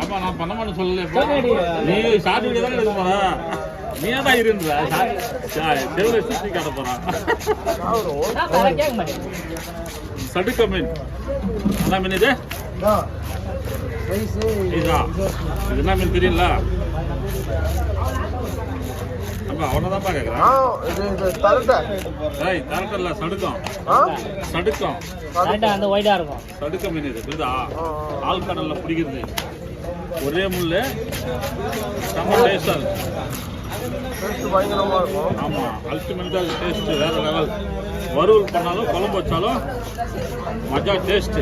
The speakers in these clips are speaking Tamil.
அப்பா நான் பண்ண மாட்டேன்னு சொல்லல. நீ ஷார்ட் வீடியோ தானே எடுக்க போற, நீ தான் இருந்தா செவ்வளோ சுற்றி காட்ட போறான். சடுக்க மீன் என்ன மீன் இது? இதா இது என்ன மீன் தெரியல. அவனதான்ப்பா கேட்குறான். தரட்டல்ல சடுக்கம், சடுக்கம் அந்த ஒயிட்டா இருக்கும். சடுக்க மீன் இது புரியுதா? ஆழ்கடல்ல பிடிக்கிறது. ஒரே முள்ளு செம்ம டேஸ்டா இருக்கும். ஆமா அல்டிமேட்டா டேஸ்ட் வேற லெவல். வறுவல் பண்ணாலும் குழம்பு வச்சாலும் மஜா டேஸ்ட்.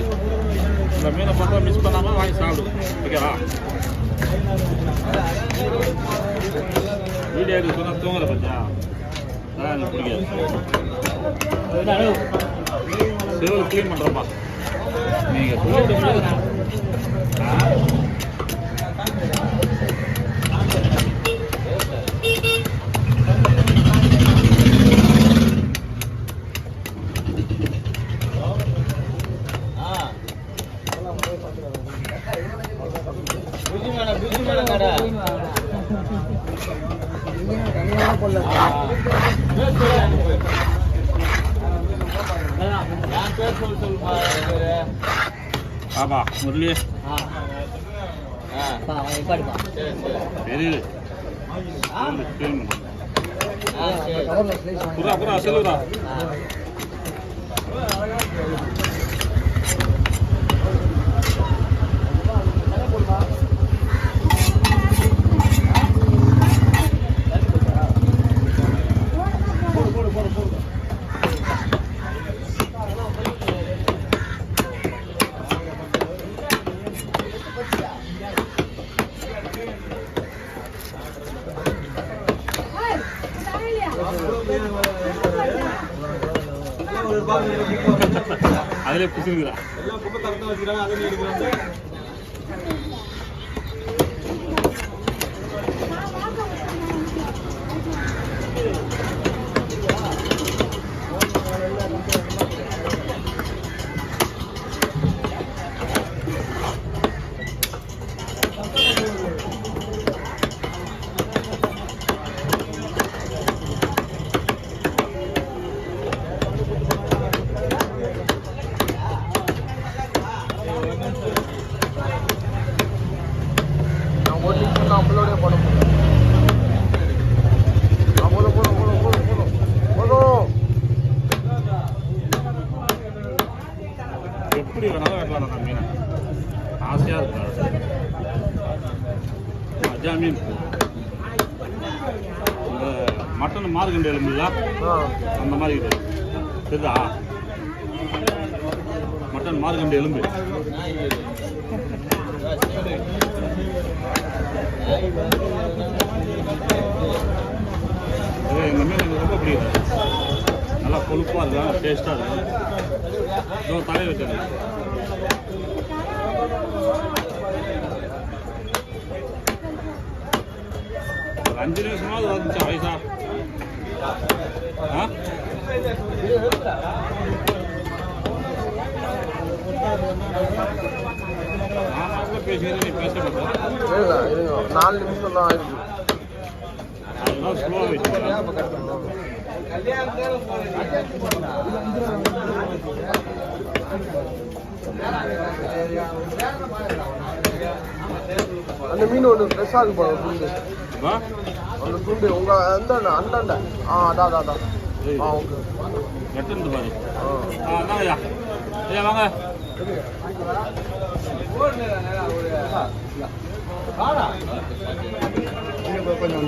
இந்த மீனை பார்த்தா மிஸ் பண்ணாம வாங்கி சாப்பிடு. ஓகேவா? வீடியோ எடுக்க சொன்னா தூங்குற பச்சா அதான் எனக்கு பிடிக்காது. செவல் கிளீன் பண்றப்பா நீங்க சொல்லிட்டு ஆமா முரளி தெரியுது. புறா புறா செல்லுறா. அதிலே புரிஞ்சுக்கிறா. எப்படி வேணாலும் வெட்டலாம் அந்த மீனை. ஆசையாக இருக்கு. மஜா மீன். இந்த மட்டன் மார்கண்ட எலும்புல அந்த மாதிரி இருக்குது. சரிதா? மட்டன் மார்கண்ட எலும்பு. இந்த மீன் எனக்கு ரொம்ப பிடிக்கும். நல்லா கொழுப்பாக இருக்கும், டேஸ்ட்டாக இருக்கும். இதோ தலையை வச்சது. ஒரு 5 நிமிஷமாவது வந்துச்சா வயசா? பேசுகிறேன், நீ பேச மாட்டேன். 4 நிமிஷம் தான் ஆயிருக்கு. அதெல்லாம் ஸ்லோவாக வச்சுக்கலாம். அந்த மீன் ஒன்று ஃப்ரெஷ்ஷாக இருக்கு போல துண்டு. அந்த துண்டு உங்கள் அந்த அண்டாண்ட அதான் அதான். ஓகே வெட்டு பாரு. வாங்கய்யா ஐயா வாங்க. கொஞ்சம்